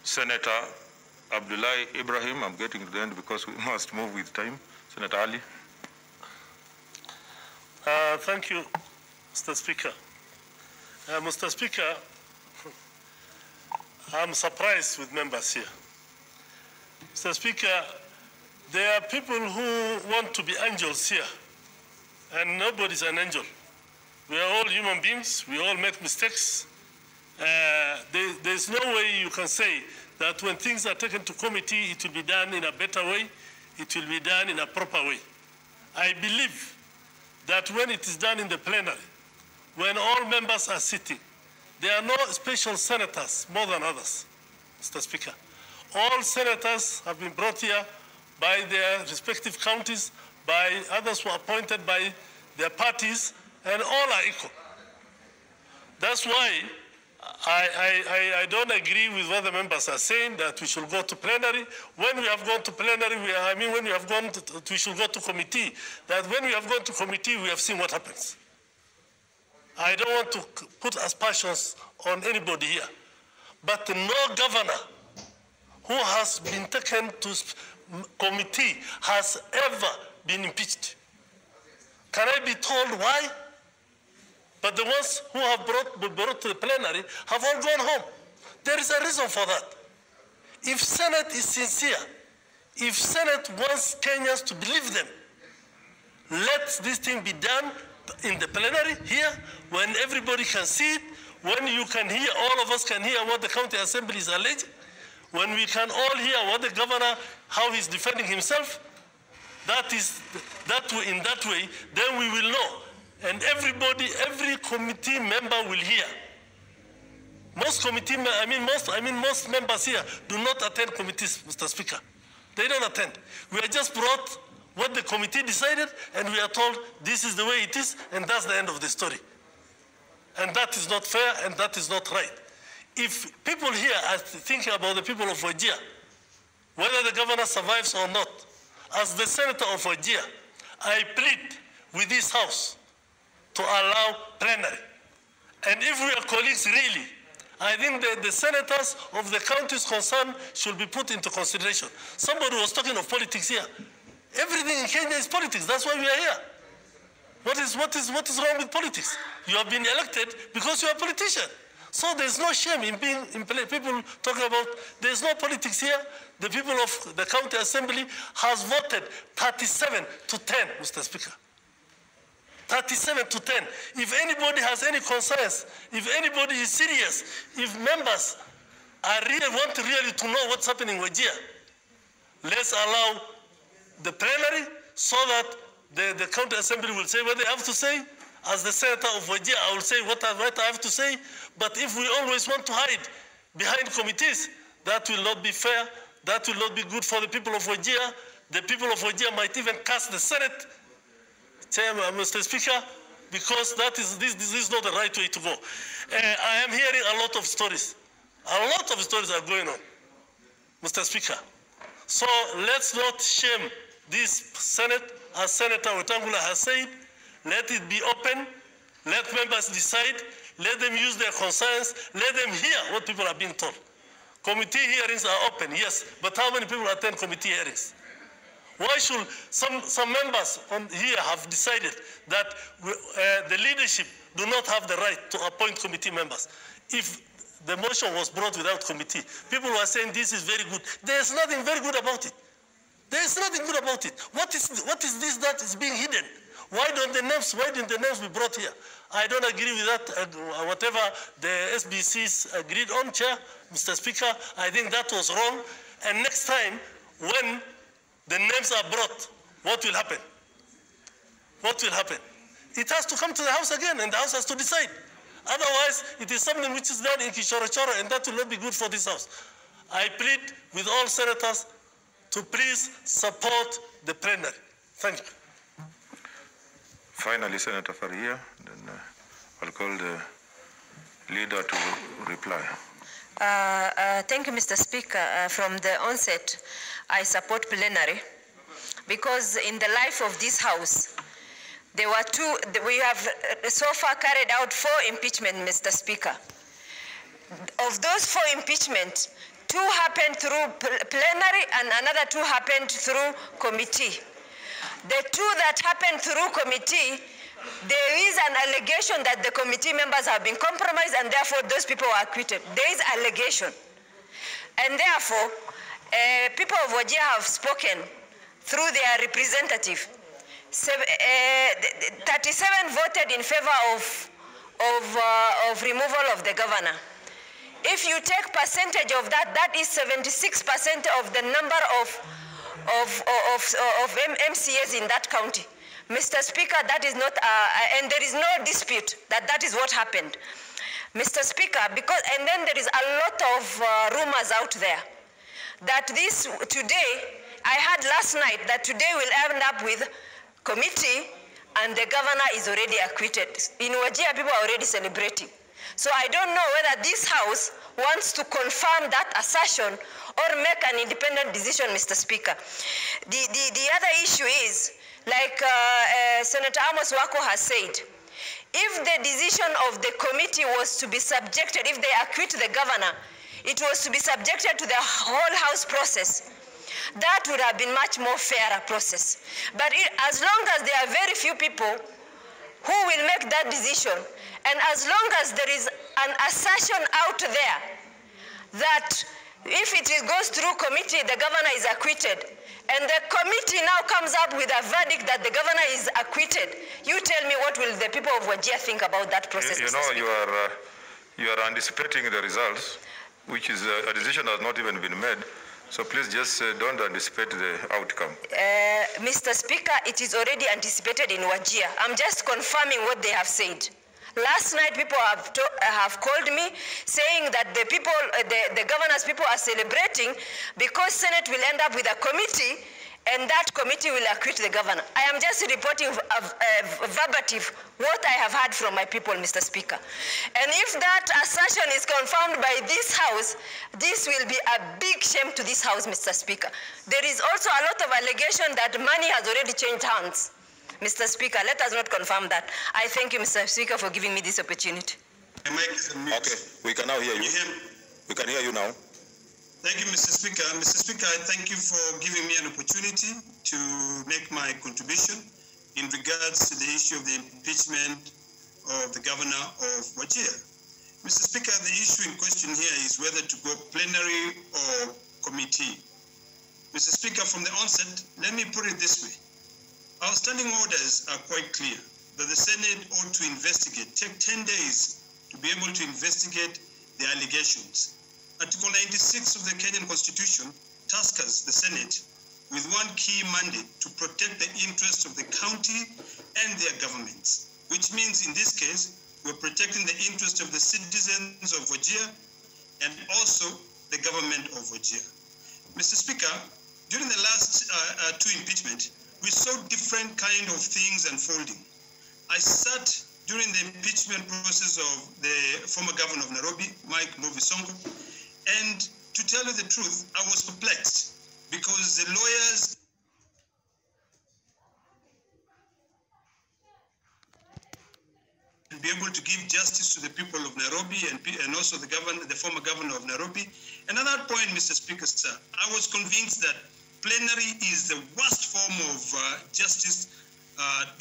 Senator Abdullahi Ibrahim. I'm getting to the end because we must move with time. Senator Ali. Thank you, Mr. Speaker. Mr. Speaker, I'm surprised with members here. Mr. Speaker, there are people who want to be angels here, and nobody's an angel. We are all human beings. We all make mistakes. There's no way you can say that when things are taken to committee, it will be done in a better way. It will be done in a proper way. I believe that when it is done in the plenary, when all members are sitting, there are no special senators more than others, Mr. Speaker. All senators have been brought here by their respective counties, by others who are appointed by their parties, and all are equal. That's why I don't agree with what the members are saying, that we should go to plenary. When we have gone to plenary, when we have gone to, we should go to committee. That when we have gone to committee, we have seen what happens. I don't want to put aspersions on anybody here, but no governor who has been taken to committee has ever been impeached. Can I be told why? But the ones who have been brought to the plenary have all gone home. There is a reason for that. If Senate is sincere, if Senate wants Kenyans to believe them, let this thing be done in the plenary here, when everybody can see it, when you can hear, all of us can hear what the county assembly is alleging, when we can all hear what the governor, how he's defending himself. In that way, then we will know. And everybody, every committee member will hear. Most members here do not attend committees, Mr. Speaker. They don't attend. We are just brought what the committee decided, and we are told this is the way it is, and that's the end of the story. And that is not fair, and that is not right. If people here are thinking about the people of Wajir, whether the governor survives or not, as the senator of Wajir, I plead with this House to allow plenary. And if we are colleagues really, I think that the senators of the counties concerned should be put into consideration. Somebody was talking of politics here. Everything in Kenya is politics. That's why we are here. What is wrong with politics? You have been elected because you are a politician. So there's no shame in being people talking about there's no politics here. The people of the county assembly has voted 37 to 10, Mr. Speaker. 37 to 10. If anybody has any concerns, if anybody is serious, if members want really to know what's happening in Wajir, let's allow the plenary so that the county assembly will say what they have to say. As the senator of Wajir, I will say what I have to say. But if we always want to hide behind committees, that will not be fair. That will not be good for the people of Wajir. The people of Wajir might even cast the Senate, Mr. Speaker, because this is not the right way to go. I am hearing a lot of stories. A lot of stories are going on, Mr. Speaker. So let's not shame this Senate, as Senator Wetangula has said. Let it be open. Let members decide. Let them use their concerns. Let them hear what people are being told. Committee hearings are open, yes, but how many people attend committee hearings? Why should some members here have decided that the leadership do not have the right to appoint committee members? If the motion was brought without committee, people were saying this is very good. There's nothing very good about it. There's nothing good about it. What is this that is being hidden? Why didn't the names be brought here? I don't agree with that, whatever the SBCs agreed on, Chair, Mr. Speaker. I think that was wrong. And next time, when the names are brought, what will happen? What will happen? It has to come to the House again, and the House has to decide. Otherwise, it is something which is done in Kishoro, and that will not be good for this House. I plead with all senators to please support the plenary. Thank you. Finally, Senator Faria, then I'll call the leader to reply. Thank you, Mr. Speaker. From the onset, I support plenary because in the life of this House, there were we have so far carried out 4 impeachments, Mr. Speaker. Of those 4 impeachments, 2 happened through plenary and another 2 happened through committee. The 2 that happened through committee, there is an allegation that the committee members have been compromised and therefore those people were acquitted. There is allegation. And therefore, people of Wajir have spoken through their representative. 37 voted in favor of removal of the governor. If you take percentage of that, that is 76% of the number of MCAs in that county. Mr. Speaker, that is not, and there is no dispute that that is what happened. Mr. Speaker, because, and then there is a lot of rumors out there that this today, I heard last night that today we'll end up with committee and the governor is already acquitted. In Wajir, people are already celebrating. So I don't know whether this House wants to confirm that assertion or make an independent decision, Mr. Speaker. The other issue is, like Senator Amos Wako has said, if the decision of the committee was to be subjected, if they acquit the governor, it was to be subjected to the whole House process. That would have been much more fairer process. But as long as there are very few people who will make that decision, and as long as there is an assertion out there that if it goes through committee, the governor is acquitted, and the committee now comes up with a verdict that the governor is acquitted, you tell me what will the people of Wajir think about that process? You know, you are anticipating the results, which is a decision has not even been made. So please just don't anticipate the outcome. Mr. Speaker, it is already anticipated in Wajir. I'm just confirming what they have said. Last night, people have called me saying that the people, the governor's people are celebrating because Senate will end up with a committee and that committee will acquit the governor. I am just reporting verbatim what I have heard from my people, Mr. Speaker. And if that assertion is confirmed by this House, this will be a big shame to this House, Mr. Speaker. There is also a lot of allegation that money has already changed hands. Mr. Speaker, let us not confirm that. I thank you, Mr. Speaker, for giving me this opportunity. Okay, we can now hear you. We can hear you now. Thank you, Mr. Speaker. Mr. Speaker, I thank you for giving me an opportunity to make my contribution in regards to the issue of the impeachment of the governor of Wajir. Mr. Speaker, the issue in question here is whether to go plenary or committee. Mr. Speaker, from the onset, let me put it this way. Our standing orders are quite clear that the Senate ought to investigate, take 10 days to be able to investigate the allegations. Article 96 of the Kenyan Constitution tasks the Senate with one key mandate to protect the interests of the county and their governments, which means in this case, we're protecting the interests of the citizens of Wajir and also the government of Wajir. Mr. Speaker, during the last 2 impeachments, we saw different kind of things unfolding. I sat during the impeachment process of the former governor of Nairobi, Mike Mbuvi Sonko, and to tell you the truth, I was perplexed because the lawyers be able to give justice to the people of Nairobi and also the former governor of Nairobi. Another point, Mr. Speaker, sir, I was convinced that plenary is the worst form of justice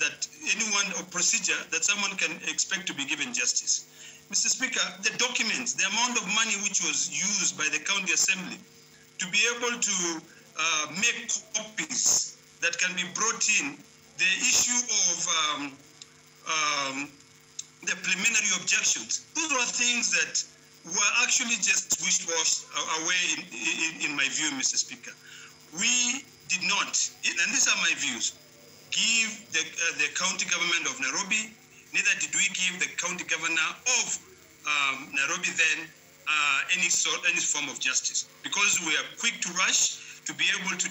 that anyone, or procedure that someone can expect to be given justice. Mr. Speaker, the documents, the amount of money which was used by the county assembly to be able to make copies that can be brought in, the issue of the preliminary objections, those were things that were actually just wished away in my view, Mr. Speaker. We did not, and these are my views, give the county government of Nairobi, neither did we give the county governor of Nairobi then any form of justice, because we are quick to rush to be able to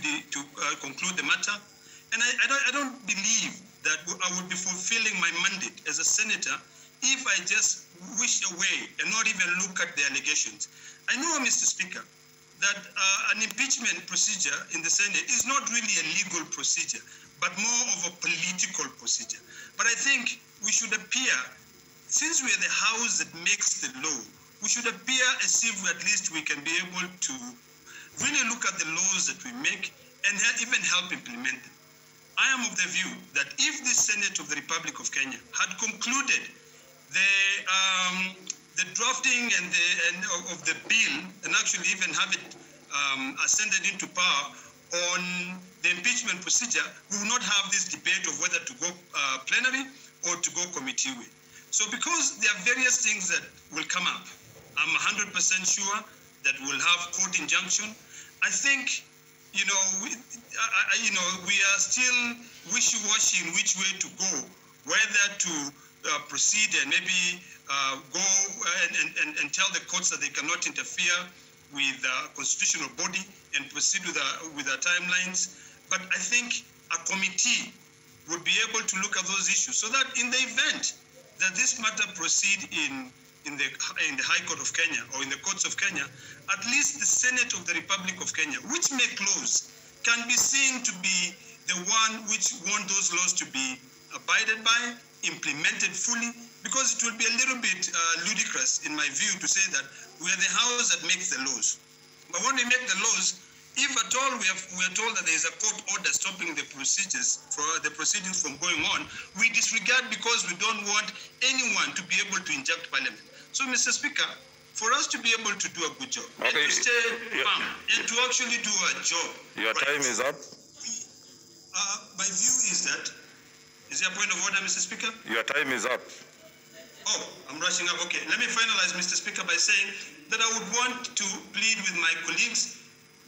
conclude the matter. And I don't believe that I would be fulfilling my mandate as a senator if I just wish away and not even look at the allegations. I know, Mr. Speaker, that an impeachment procedure in the Senate is not really a legal procedure, but more of a political procedure. But I think we should appear, since we are the house that makes the law, we should appear as if at least we can be able to really look at the laws that we make and even help implement them. I am of the view that if the Senate of the Republic of Kenya had concluded the drafting of the bill and actually even have it ascended into power on the impeachment procedure, we will not have this debate of whether to go plenary or to go committee way. So because there are various things that will come up, I'm 100% sure that we'll have court injunction. I think, we are still wishy-washy in which way to go, whether to proceed and maybe go and tell the courts that they cannot interfere with the constitutional body and proceed with the timelines. But I think a committee would be able to look at those issues so that in the event that this matter proceed in the High Court of Kenya or in the courts of Kenya, at least the Senate of the Republic of Kenya, which make laws, can be seen to be the one which want those laws to be abided by, implemented fully, because it will be a little bit ludicrous, in my view, to say that we are the house that makes the laws. But when we make the laws, if at all we are told that there is a court order stopping the proceedings from going on, we disregard because we don't want anyone to be able to inject Parliament. So, Mr. Speaker, for us to be able to do a good job, and to stay firm, and to actually do a job. Your time is up. My view is that, is there a point of order, Mr. Speaker? Your time is up. Oh, I'm rushing up. Okay, let me finalize, Mr. Speaker, by saying that I would want to plead with my colleagues,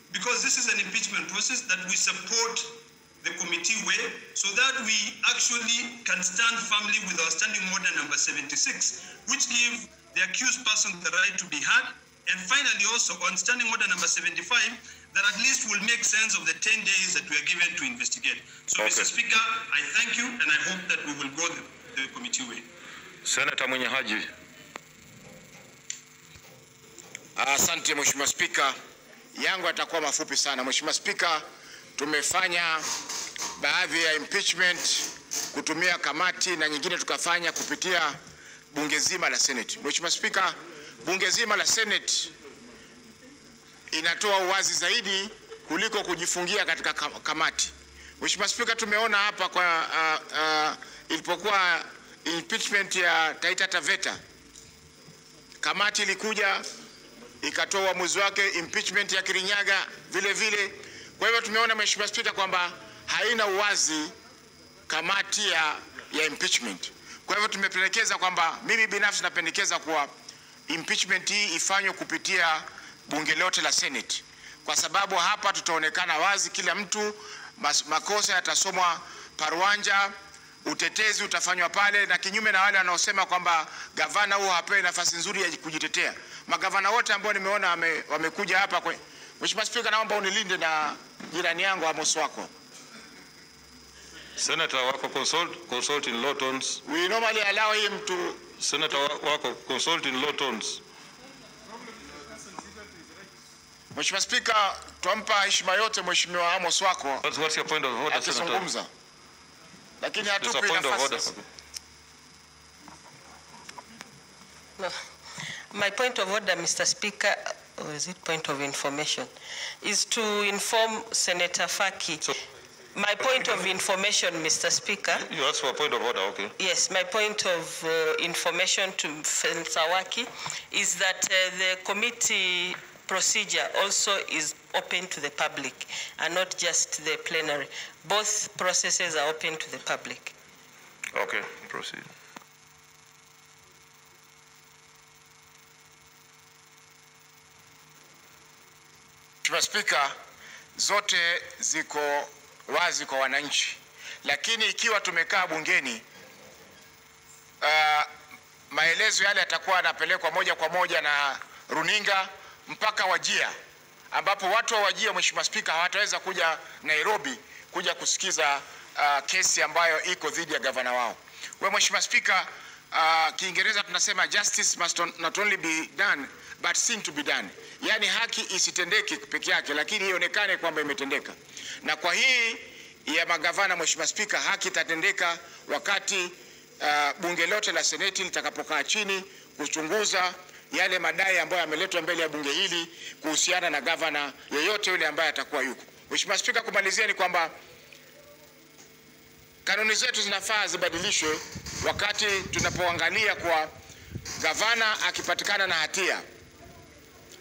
because this is an impeachment process, that we support the committee way so that we actually can stand firmly with our standing order number 76, which give the accused person the right to be heard. And finally, also on standing order number 75, that at least will make sense of the 10 days that we are given to investigate. So, okay. Mr. Speaker, I thank you, and I hope that we will go the committee way. Senator Mwenye Haji. Asante Mheshimiwa Spika. Yangu atakuwa mafupi sana. Mheshimiwa Spika, tumefanya baadhi ya impeachment kutumia kamati na nyingine tukafanya kupitia bunge zima la Senate. Mheshimiwa Spika, bunge zima la Senate inatoa uwazi zaidi kuliko kujifungia katika kamati. Mheshimiwa Spika, tumeona hapa kwa ilipokuwa impeachment ya Taita Taveta, kamati ilikuja ikatoa uamuzi wake, impeachment ya Kirinyaga vile vile. Kwa hivyo tumeona Mheshimiwa Spika kwamba haina uwazi kamati ya impeachment. Kwa hivyo tumependekeza kwamba, mimi binafsi napendekeza kwa impeachment hii ifanywe kupitia bunge lote la Senate, kwa sababu hapa tutaonekana wazi, kila mtu, makosa yatasomwa paruanja, utetezi utafanywa pale, na kinyume na wale wanaosema kwamba gavana huo hapewi nafasi nzuri ya kujitetea. Magavana wote ambao nimeona wamekuja hapa kwa Mheshimiwa Spika, naomba unilinde na jirani yangu Amos wako. Senator wako consult in low tones. We normally allow him to. Senator wako consult in low tones. Mheshimiwa Spika, tuampa heshima yote Mheshimiwa Amos wako. What's your point of order, Senator? Lakini hatupi nafasi. No. My point of order, Mr. Speaker, or is it point of information, is to inform Senator Faki. So, my point of information, Mr. Speaker. You asked for a point of order, okay. Yes, my point of information to Senator Waki is that the committee procedure also is open to the public and not just the plenary. Both processes are open to the public. Okay, proceed. Mheshimiwa Spika, zote ziko wazi kwa wananchi, lakini ikiwa tumekaa bungeni, maelezo yale yatakuwa yanapelekwa moja kwa moja na runinga mpaka Wajia, ambapo watu wa Wajia, Mheshimiwa Spika, hawataweza kuja Nairobi kuja kusikiza kesi ambayo iko dhidi ya gavana wao. Kwa Mheshimiwa Spika, Kiingereza tunasema justice must not only be done but seen to be done. Yani haki isitendeke peke yake, lakini ionekane kwamba imetendeka. Na kwa hii ya magavana, Mheshimiwa Spika, haki itatendeka wakati bunge lote la Seneti litakapokaa chini kuchunguza yale madai ambayo yameletwa mbele ya bunge hili kuhusiana na gavana yeyote yule ambaye atakuwa yuko. Mheshimiwa Spika, kumalizia ni kwamba kanuni zetu zinafaa zibadilishwe wakati tunapoangalia kwa gavana akipatikana na hatia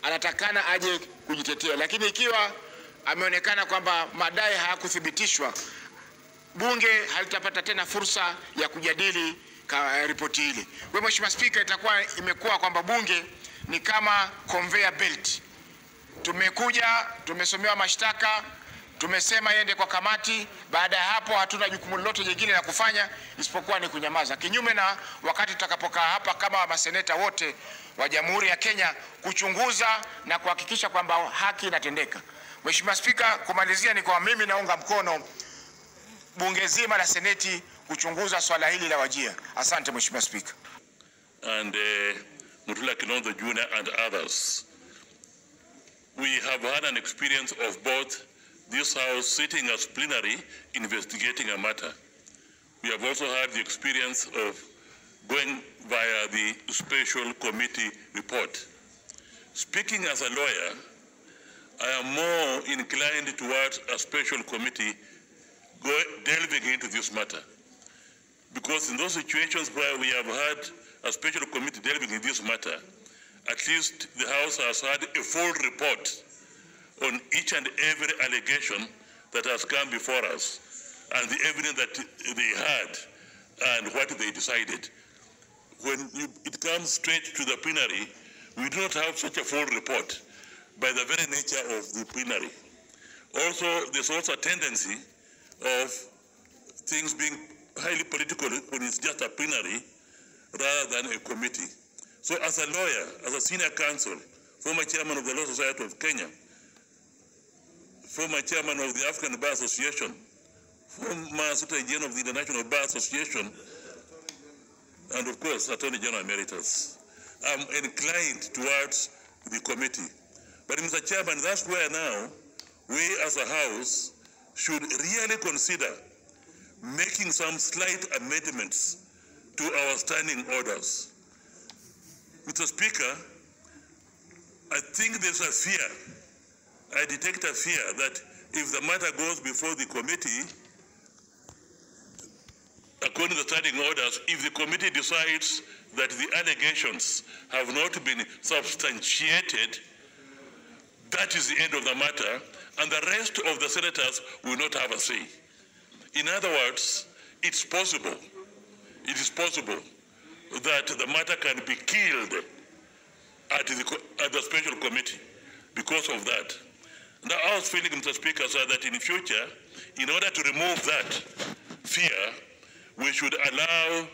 anatakana aje kujitetea, lakini ikiwa ameonekana kwamba madai hayakuthibitishwa, bunge halitapata tena fursa ya kujadili ripoti hili. Kwa Mheshimiwa Spika, imekuwa kwamba bunge ni kama conveyor belt. Tumekuja, tumesomewa mashtaka, tumesema yende kwa kamati, baada ya hapo hatuna jukumu lolote jingine la kufanya isipokuwa ni kunyamaza. Kinyume na wakati tutakapokaa hapa kama maseneta wote wa Jamhuri ya Kenya kuchunguza na kuhakikisha kwamba haki inatendeka. Mheshimiwa Spika, kumalizia ni kwa mimi naunga mkono bunge zima la Seneti kuchunguza swala hili la Wajir. Asante Mheshimiwa Spika. And Mutula Kilonzo Jr. and others. We have had an experience of both this House sitting as plenary investigating a matter. We have also had the experience of going via the special committee report. Speaking as a lawyer, I am more inclined towards a special committee delving into this matter. Because in those situations where we have had a special committee delving in this matter, at least the House has had a full report on each and every allegation that has come before us and the evidence that they had and what they decided. When it comes straight to the plenary, we do not have such a full report by the very nature of the plenary. Also, there's also a tendency of things being highly political when it's just a plenary rather than a committee. So as a lawyer, as a senior counsel, former chairman of the Law Society of Kenya, former chairman of the African Bar Association, former Secretary General of the International Bar Association, and of course, Attorney General Emeritus, I'm inclined towards the committee. But Mr. Chairman, that's where now we as a House should really consider making some slight amendments to our standing orders. Mr. Speaker, I think there's a fear, I detect a fear that if the matter goes before the committee, according to the standing orders, if the committee decides that the allegations have not been substantiated, that is the end of the matter, and the rest of the senators will not have a say. In other words, it is possible that the matter can be killed at the special committee because of that. Now, I was feeling, Mr. Speaker, sir, that in the future, in order to remove that fear, we should allow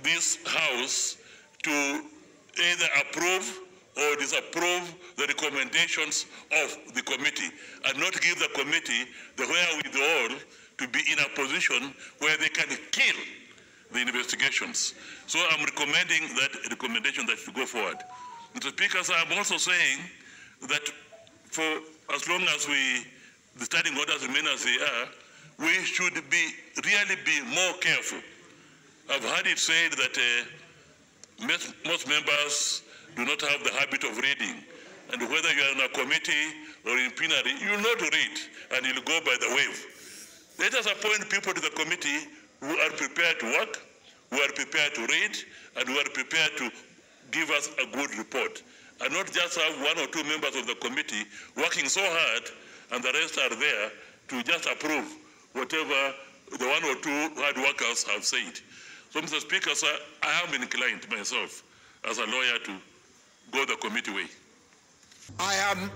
this House to either approve or disapprove the recommendations of the committee and not give the committee the wherewithal to be in a position where they can kill the investigations. So I'm recommending that recommendation that should go forward. Mr. Speaker, sir, I'm also saying that for as long as the standing orders remain as they are, we should really be more careful. I've heard it said that most members do not have the habit of reading, and whether you are in a committee or in plenary, you will not read, and you'll go by the wave. Let us appoint people to the committee who are prepared to work, who are prepared to read, and who are prepared to give us a good report, and not just have one or two members of the committee working so hard, and the rest are there to just approve whatever the one or two hard workers have said. So, Mr. Speaker, sir, I am inclined myself as a lawyer to go the committee way. I am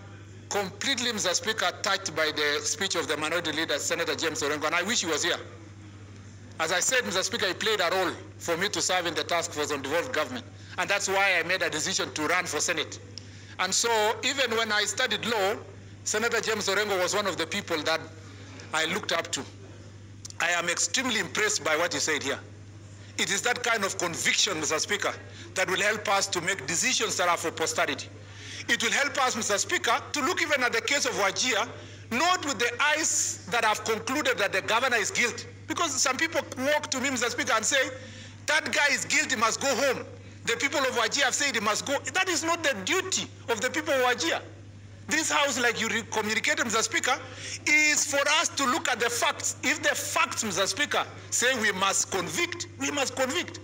completely, Mr. Speaker, touched by the speech of the minority leader, Senator James Orengo, and I wish he was here. As I said, Mr. Speaker, he played a role for me to serve in the task force on devolved government, and that's why I made a decision to run for Senate. And so, even when I studied law, Senator James Orengo was one of the people that I looked up to. I am extremely impressed by what he said here. It is that kind of conviction, Mr. Speaker, that will help us to make decisions that are for posterity. It will help us, Mr. Speaker, to look even at the case of Wajir, not with the eyes that have concluded that the governor is guilty. Because some people walk to me, Mr. Speaker, and say, that guy is guilty, must go home. The people of Wajir have said it must go. That is not the duty of the people of Wajir. This house, like you communicated, Mr. Speaker, is for us to look at the facts. If the facts, Mr. Speaker, say we must convict, we must convict.